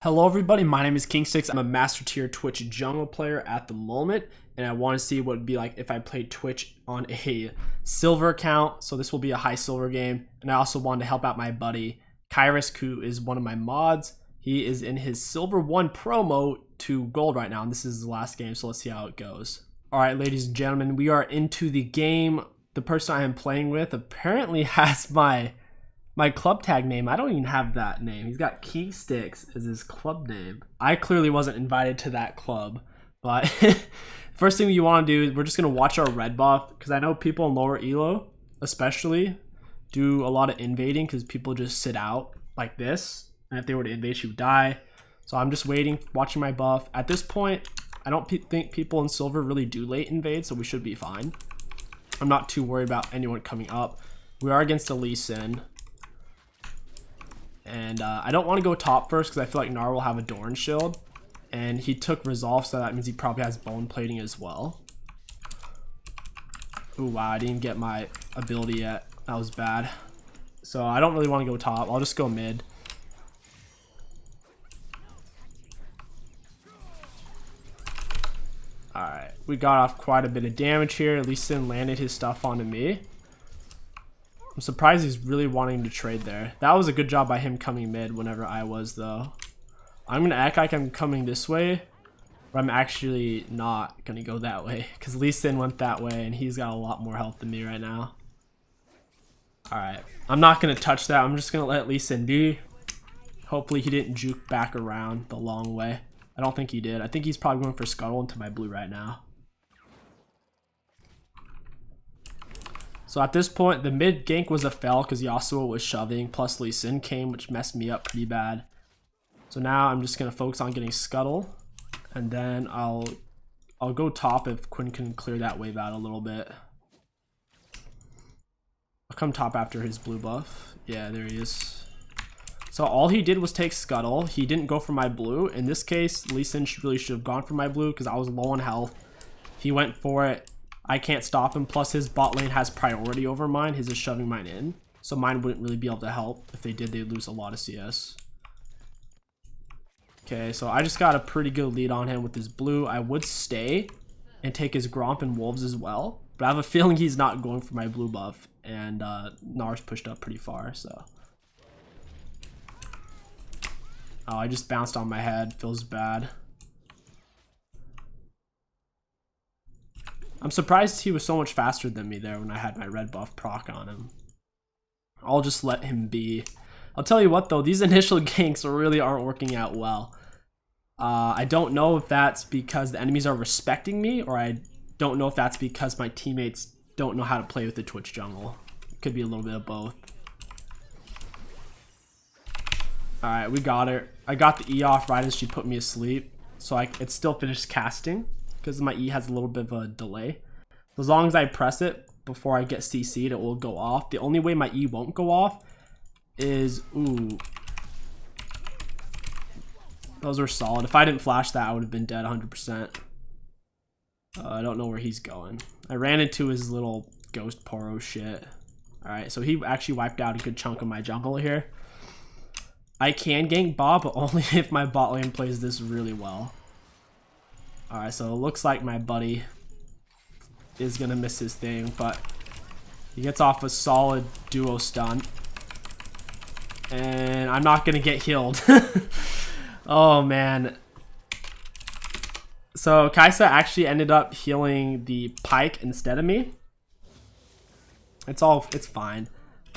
Hello everybody, my name is KingStix. I'm a master tier Twitch jungle player at the moment, and I want to see what it'd be like if I played Twitch on a silver account. So this will be a high silver game, and I also wanted to help out my buddy 𝐒𝐻, who is one of my mods. He is in his silver 1 promo to gold right now, and this is his last game, so let's see how it goes. Alright, ladies and gentlemen, we are into the game. The person I am playing with apparently has my club tag name. I don't even have that name. He's got KingStix as his club name. I clearly wasn't invited to that club, but first thing you want to do is we're just going to watch our red buff, because I know people in lower ELO especially do a lot of invading because people just sit out like this, and if they were to invade, she would die. So I'm just waiting, watching my buff. At this point, I don't think people in silver really do late invade, so we should be fine. I'm not too worried about anyone coming up. We are against a Lee Sin. And I don't want to go top first because I feel like Gnar will have a Doran shield. And he took Resolve, so that means he probably has bone plating as well. Ooh, wow, I didn't get my ability yet. That was bad. So I don't really want to go top. I'll just go mid. Alright, we got off quite a bit of damage here. Lee Sin landed his stuff onto me. I'm surprised he's really wanting to trade there. That was a good job by him coming mid whenever I was, though. I'm going to act like I'm coming this way, but I'm actually not going to go that way, because Lee Sin went that way, and he's got a lot more health than me right now. Alright, I'm not going to touch that. I'm just going to let Lee Sin be. Hopefully he didn't juke back around the long way. I don't think he did. I think he's probably going for Scuttle into my blue right now. So at this point, the mid gank was a fail because Yasuo was shoving, plus Lee Sin came, which messed me up pretty bad. So now I'm just going to focus on getting Scuttle, and then I'll go top if Quinn can clear that wave out a little bit. I'll come top after his blue buff. Yeah, there he is. So all he did was take Scuttle. He didn't go for my blue. In this case, Lee Sin really should have gone for my blue because I was low on health. He went for it. I can't stop him, plus his bot lane has priority over mine. His is shoving mine in, so mine wouldn't really be able to help. If they did, they'd lose a lot of CS. Okay, so I just got a pretty good lead on him with his blue. I would stay and take his Gromp and Wolves as well, but I have a feeling he's not going for my blue buff, and Gnar's pushed up pretty far, so. Oh, I just bounced on my head. Feels bad. I'm surprised he was so much faster than me there when I had my red buff proc on him. I'll just let him be. I'll tell you what though, these initial ganks really aren't working out well. I don't know if that's because the enemies are respecting me, or I don't know if that's because my teammates don't know how to play with the Twitch jungle. It could be a little bit of both. Alright, we got her. I got the E off right as she put me asleep, so it still finished casting, because my E has a little bit of a delay. As long as I press it before I get CC'd, it will go off. The only way my E won't go off is... Ooh. Those were solid. If I didn't flash that, I would have been dead 100%. I don't know where he's going. I ran into his little ghost poro shit. Alright, so he actually wiped out a good chunk of my jungle here. I can gank bot, but only if my bot lane plays this really well. Alright, so it looks like my buddy is going to miss his thing, but he gets off a solid duo stun. And I'm not going to get healed. Oh, man. So Kai'Sa actually ended up healing the Pyke instead of me. It's fine.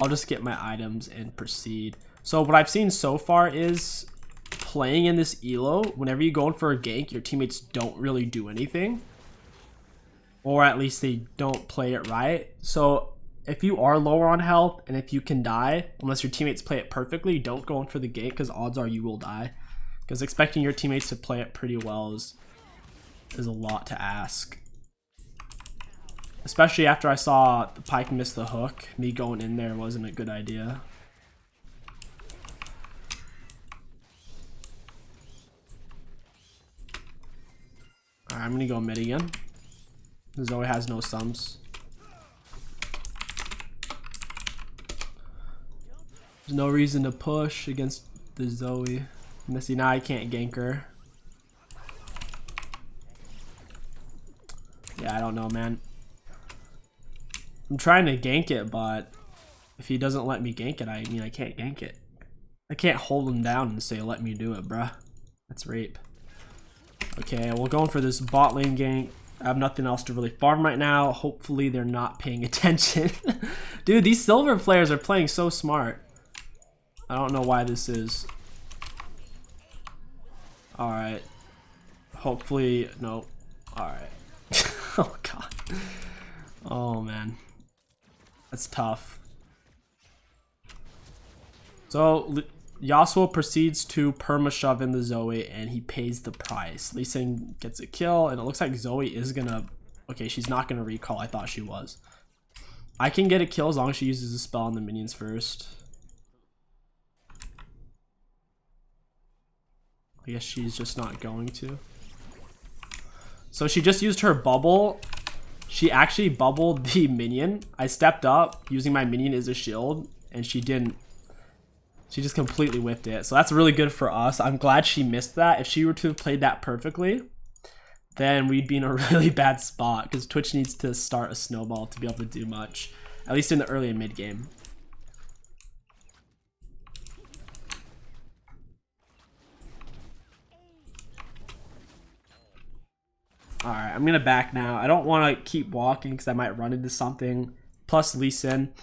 I'll just get my items and proceed. So what I've seen so far is playing in this ELO, whenever you go in for a gank, your teammates don't really do anything, or at least they don't play it right. So if you are lower on health and if you can die, unless your teammates play it perfectly, don't go in for the gank, because odds are you will die, because expecting your teammates to play it pretty well is a lot to ask, especially after I saw the Pyke miss the hook. Me going in there wasn't a good idea. Alright, I'm gonna go mid again. Zoe has no sums. There's no reason to push against the Zoe. See, now I can't gank her. Yeah, I don't know, man. I'm trying to gank it, but if he doesn't let me gank it, I mean, I can't gank it. I can't hold him down and say, let me do it, bruh. That's rape. Okay, we're going for this bot lane gank. I have nothing else to really farm right now. Hopefully they're not paying attention. Dude, these silver players are playing so smart. I don't know why this is. Alright. Hopefully, no. Alright. Oh, God. Oh, man. That's tough. So, Yasuo proceeds to perma-shove in the Zoe, and he pays the price. Lee Sin gets a kill, and it looks like Zoe is gonna... Okay, she's not gonna recall. I thought she was. I can get a kill as long as she uses a spell on the minions first. I guess she's just not going to. So she just used her bubble. She actually bubbled the minion. I stepped up using my minion as a shield, and she didn't. She just completely whipped it. So that's really good for us. I'm glad she missed that. If she were to have played that perfectly, then we'd be in a really bad spot, because Twitch needs to start a snowball to be able to do much, at least in the early and mid game. Alright, I'm gonna back now. I don't want to keep walking because I might run into something. Plus Lee Sin.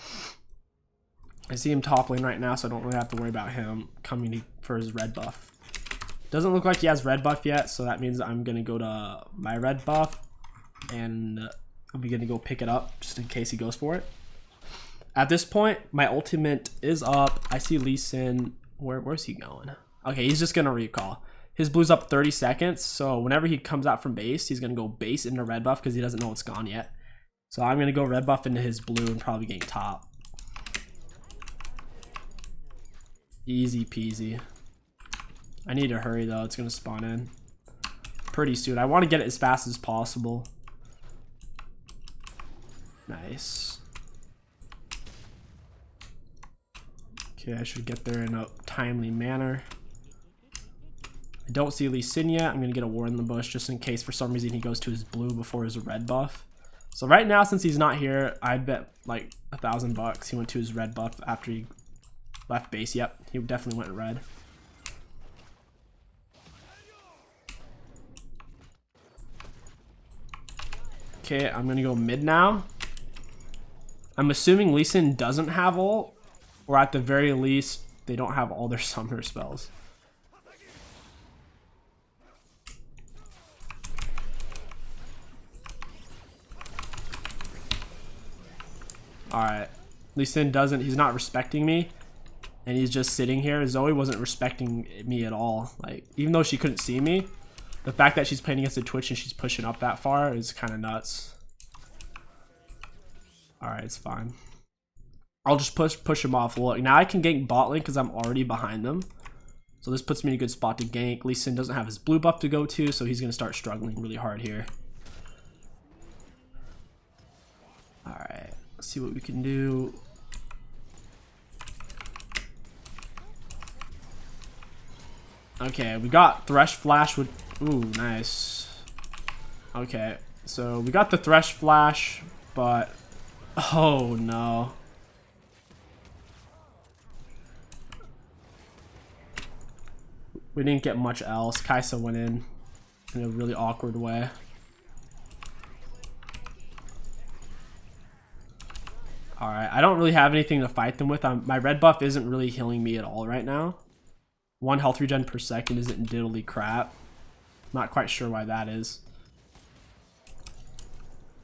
I see him top lane right now, so I don't really have to worry about him coming for his red buff. Doesn't look like he has red buff yet, so that means I'm gonna go to my red buff, and I'm gonna go pick it up just in case he goes for it. At this point, my ultimate is up. I see Lee Sin. Where's he going? Okay, he's just gonna recall. His blue's up 30 seconds, so whenever he comes out from base, he's gonna go base into red buff because he doesn't know it's gone yet. So I'm gonna go red buff into his blue and probably gank top. Easy peasy. I need to hurry though, it's gonna spawn in pretty soon. I want to get it as fast as possible. Nice. Okay, I should get there in a timely manner. I don't see Lee Sin yet. I'm gonna get a ward in the bush just in case for some reason he goes to his blue before his red buff. So right now, since he's not here, I bet like $1,000 he went to his red buff after he left base. Yep, he definitely went red. Okay, I'm gonna go mid now. I'm assuming Lee Sin doesn't have ult, or at the very least, they don't have all their summoner spells. Alright, Lee Sin doesn't, he's not respecting me, and he's just sitting here. Zoe wasn't respecting me at all. Like, even though she couldn't see me, the fact that she's playing against a Twitch and she's pushing up that far is kind of nuts. Alright, it's fine. I'll just push him off. Look, now I can gank bot lane because I'm already behind them. So this puts me in a good spot to gank. Lee Sin doesn't have his blue buff to go to, so he's going to start struggling really hard here. Alright, let's see what we can do. Okay, we got Thresh Flash with... Ooh, nice. Okay, so we got the Thresh Flash, but... Oh, no. We didn't get much else. Kaisa went in a really awkward way. Alright, I don't really have anything to fight them with. My red buff isn't really healing me at all right now. 1 health regen per second isn't diddly crap. Not quite sure why that is.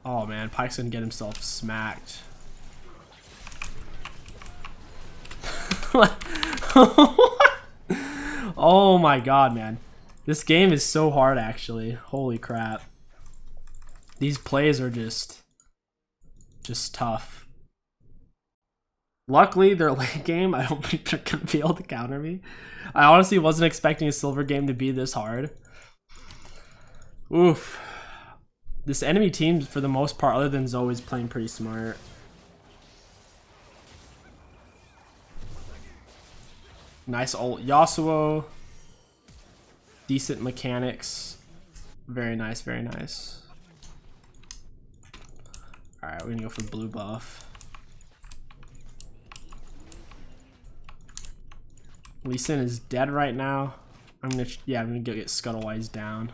Oh man, Pyke's gonna get himself smacked. Oh my god, man. This game is so hard actually. Holy crap. These plays are just tough. Luckily, their late game, I don't think they're gonna be able to counter me. I honestly wasn't expecting a silver game to be this hard. Oof. This enemy team, for the most part, other than Zoe, is playing pretty smart. Nice ult Yasuo. Decent mechanics. Very nice, very nice. Alright, we're gonna go for blue buff. Lee Sin is dead right now. I'm gonna go get Scuttle down.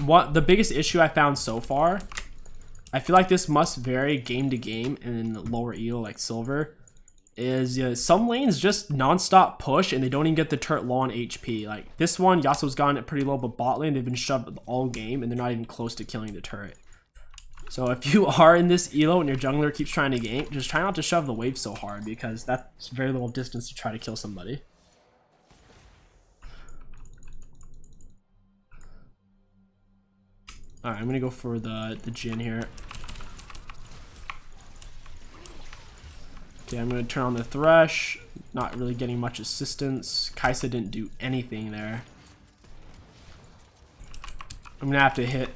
What the biggest issue I found so far, I feel like this must vary game to game and in lower ELO like silver, is some lanes just non-stop push and they don't even get the turret low on HP. Like this one, Yasuo's gotten it pretty low, but bot lane they've been shoved all game and they're not even close to killing the turret. So if you are in this ELO and your jungler keeps trying to gank, just try not to shove the wave so hard because that's very little distance to try to kill somebody. Alright, I'm gonna go for the Jhin here. Okay, I'm gonna turn on the Thresh. Not really getting much assistance. Kai'Sa didn't do anything there. I'm gonna have to hit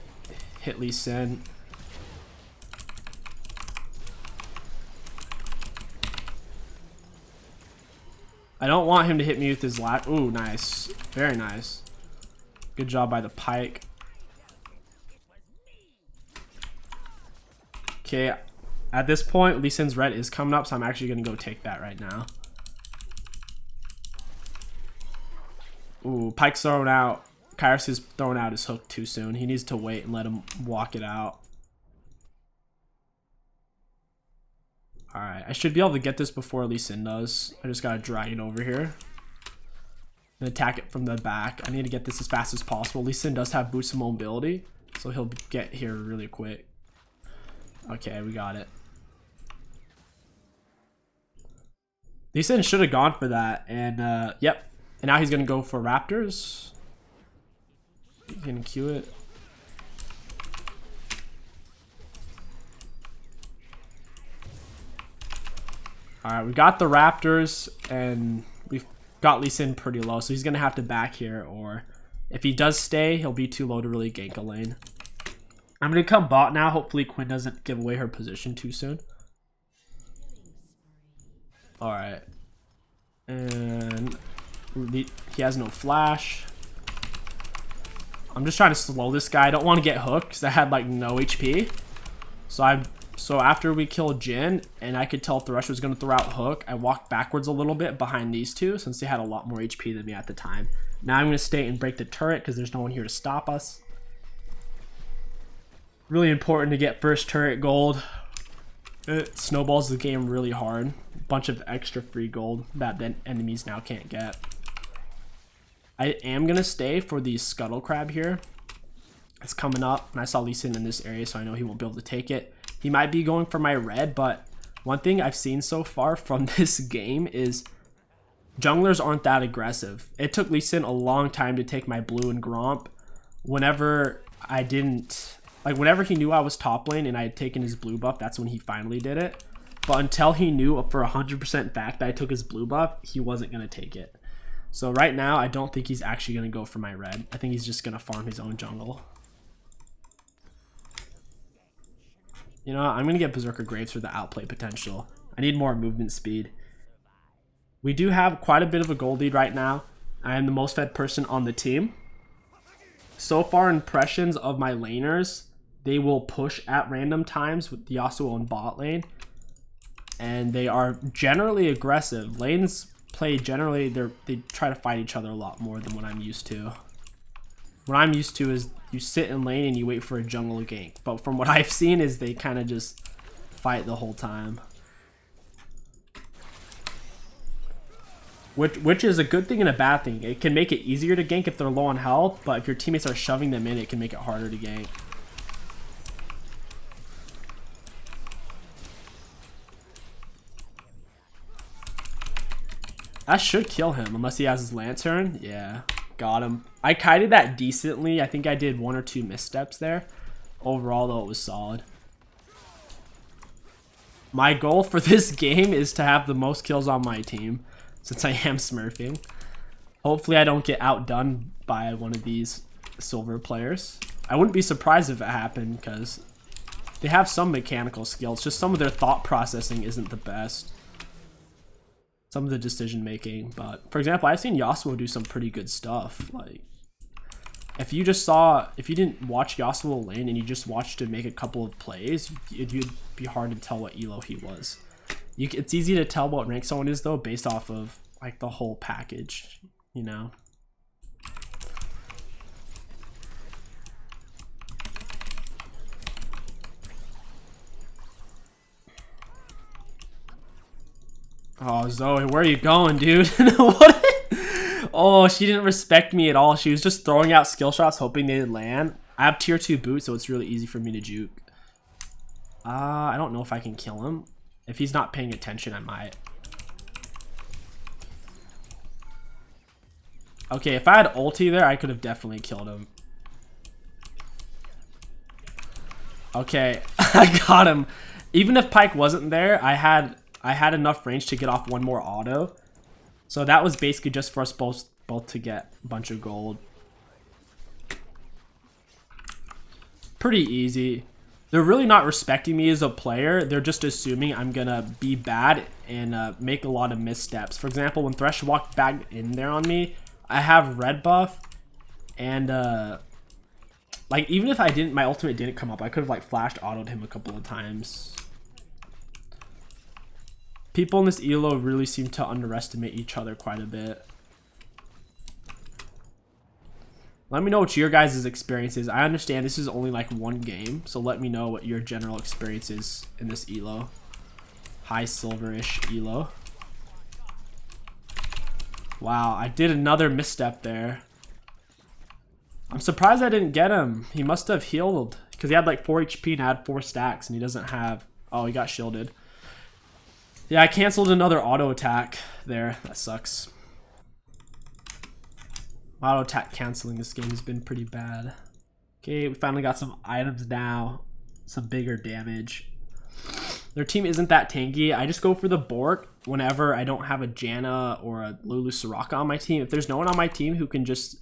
Lee Sin. I don't want him to hit me with his lat. Ooh, nice. Very nice. Good job by the Pyke. Okay, at this point, Lee Sin's red is coming up, so I'm actually going to go take that right now. Ooh, Pyke's thrown out. Kairos is throwing out his hook too soon. He needs to wait and let him walk it out. Alright, I should be able to get this before Lee Sin does. I just got to drag it over here. And attack it from the back. I need to get this as fast as possible. Lee Sin does have boost of mobility, so he'll get here really quick. Okay, we got it. Lee Sin should have gone for that, and yep. And now he's gonna go for Raptors. He's gonna queue it. Alright, we got the Raptors, and we've got Lee Sin pretty low, so he's gonna have to back here, or if he does stay, he'll be too low to really gank a lane. I'm gonna come bot now. Hopefully Quinn doesn't give away her position too soon. Alright. And he has no flash. I'm just trying to slow this guy. I don't want to get hooked because I had like no HP. So after we killed Jhin and I could tell Thresh was gonna throw out hook, I walked backwards a little bit behind these two since they had a lot more HP than me at the time. Now I'm gonna stay and break the turret because there's no one here to stop us. Really important to get first turret gold. It snowballs the game really hard. Bunch of extra free gold that then enemies now can't get. I am gonna stay for the Scuttle crab here. It's coming up, and I saw Lee Sin in this area, so I know he won't be able to take it. He might be going for my red, but one thing I've seen so far from this game is junglers aren't that aggressive. It took Lee Sin a long time to take my blue and Gromp. Whenever he knew I was top lane and I had taken his blue buff, that's when he finally did it. But until he knew for 100% fact that I took his blue buff, he wasn't going to take it. So right now, I don't think he's actually going to go for my red. I think he's just going to farm his own jungle. You know, I'm going to get Berserker Graves for the outplay potential. I need more movement speed. We do have quite a bit of a gold lead right now. I am the most fed person on the team. So far, impressions of my laners, they will push at random times with the Yasuo and bot lane. And they are generally aggressive. Lanes play generally, they try to fight each other a lot more than what I'm used to. What I'm used to is you sit in lane and you wait for a jungle gank. But from what I've seen is they kind of just fight the whole time. Which is a good thing and a bad thing. It can make it easier to gank if they're low on health, but if your teammates are shoving them in, it can make it harder to gank. That should kill him, unless he has his lantern. Yeah, got him. I kited that decently. I think I did 1 or 2 missteps there. Overall, though, it was solid. My goal for this game is to have the most kills on my team, since I am smurfing. Hopefully I don't get outdone by one of these silver players. I wouldn't be surprised if it happened, because they have some mechanical skills. Just some of their thought processing isn't the best. some of the decision making. But for example, I've seen Yasuo do some pretty good stuff. Like if you didn't watch Yasuo lane and you just watched him make a couple of plays, it'd be hard to tell what ELO he was. It's easy to tell what rank someone is though based off of like the whole package, you know. Oh, Zoe, where are you going, dude? What? Oh, she didn't respect me at all. She was just throwing out skill shots, hoping they'd land. I have tier 2 boots, so it's really easy for me to juke. I don't know if I can kill him. If he's not paying attention, I might. Okay, if I had ulti there, I could have definitely killed him. Okay, I got him. Even if Pyke wasn't there, I had enough range to get off one more auto. So that was basically just for us both to get a bunch of gold. Pretty easy. They're really not respecting me as a player. They're just assuming I'm gonna be bad and make a lot of missteps. For example, when Thresh walked back in there on me, I have red buff, and like even if my ultimate didn't come up, I could have like flashed autoed him a couple of times. People in this ELO really seem to underestimate each other quite a bit. Let me know what your guys' experience is. I understand this is only like one game, so let me know what your general experience is in this ELO. High silver-ish ELO. Wow, I did another misstep there. I'm surprised I didn't get him. He must have healed because he had like 4 HP and I had 4 stacks and he doesn't have... Oh, he got shielded. Yeah, I canceled another auto attack there. That sucks. Auto attack canceling this game has been pretty bad. Okay, we finally got some items now. Some bigger damage. Their team isn't that tanky. I just go for the Bork whenever I don't have a Janna or a Lulu Soraka on my team. If there's no one on my team who can just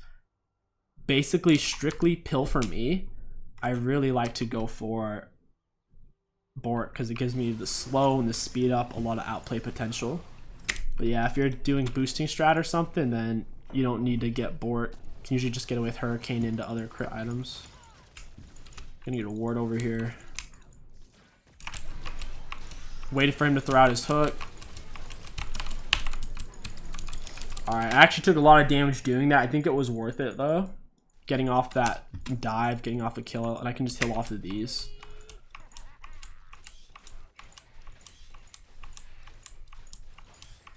basically strictly pill for me, I really like to go for Bork because it gives me the slow and the speed up, a lot of outplay potential. But yeah, if you're doing boosting strat or something, then you don't need to get Bork. You can usually just get away with Hurricane into other crit items. Gonna get a ward over here. Waited for him to throw out his hook. Alright, I actually took a lot of damage doing that. I think it was worth it though. Getting off that dive, getting off a kill, and I can just heal off of these.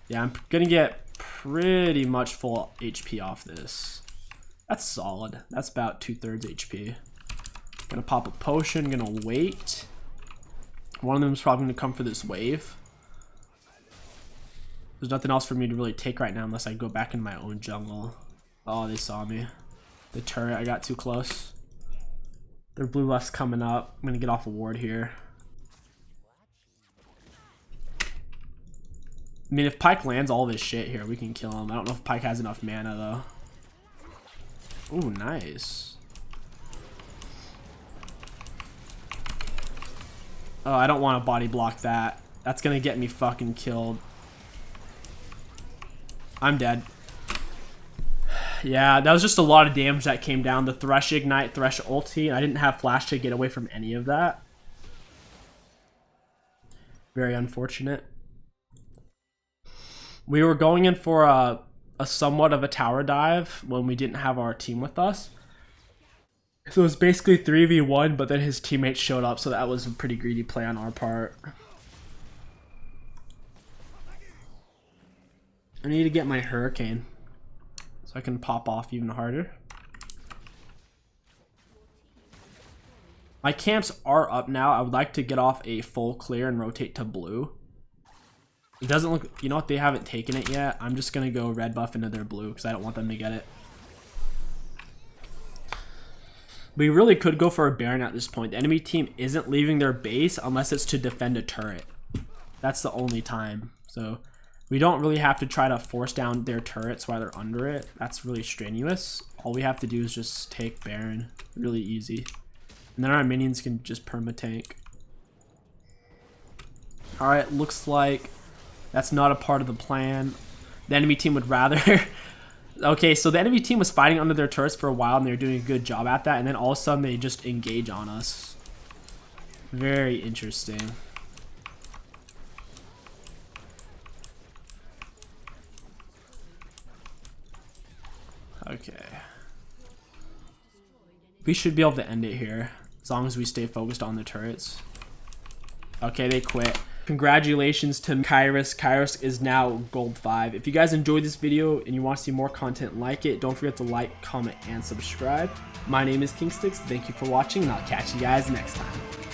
Yeah, I'm gonna get pretty much full HP off this. That's solid. That's about 2/3 HP. Gonna pop a potion, gonna wait. One of them is probably gonna come for this wave. There's nothing else for me to really take right now unless I go back in my own jungle. Oh, they saw me. The turret, I got too close. Their blue left's coming up. I'm gonna get off a ward here. I mean, if Pyke lands all of his shit here, we can kill him. I don't know if Pyke has enough mana, though. Ooh, nice. Oh, I don't want to body block that. That's going to get me fucking killed. I'm dead. Yeah, that was just a lot of damage that came down. The Thresh Ignite, Thresh Ulti. I didn't have Flash to get away from any of that. Very unfortunate. We were going in for a somewhat of a tower dive when we didn't have our team with us. So it was basically 3v1, but then his teammates showed up, so that was a pretty greedy play on our part. I need to get my Hurricane so I can pop off even harder. My camps are up now. I would like to get off a full clear and rotate to blue. It doesn't look, you know what, they haven't taken it yet. I'm just gonna go red buff into their blue because I don't want them to get it. We really could go for a Baron at this point. The enemy team isn't leaving their base unless it's to defend a turret. That's the only time. So we don't really have to try to force down their turrets while they're under it. That's really strenuous. All we have to do is just take Baron. Really easy. And then our minions can just perma-tank. Alright, looks like That's not a part of the plan. The enemy team would rather... Okay, so the enemy team was fighting under their turrets for a while, and they were doing a good job at that, and then all of a sudden they just engage on us. Very interesting. Okay. We should be able to end it here, as long as we stay focused on the turrets. Okay, they quit. Congratulations to 𝐒𝐻. 𝐒𝐻 is now gold 5. If you guys enjoyed this video and you want to see more content like it, don't forget to like, comment, and subscribe. My name is KingStix. Thank you for watching, and I'll catch you guys next time.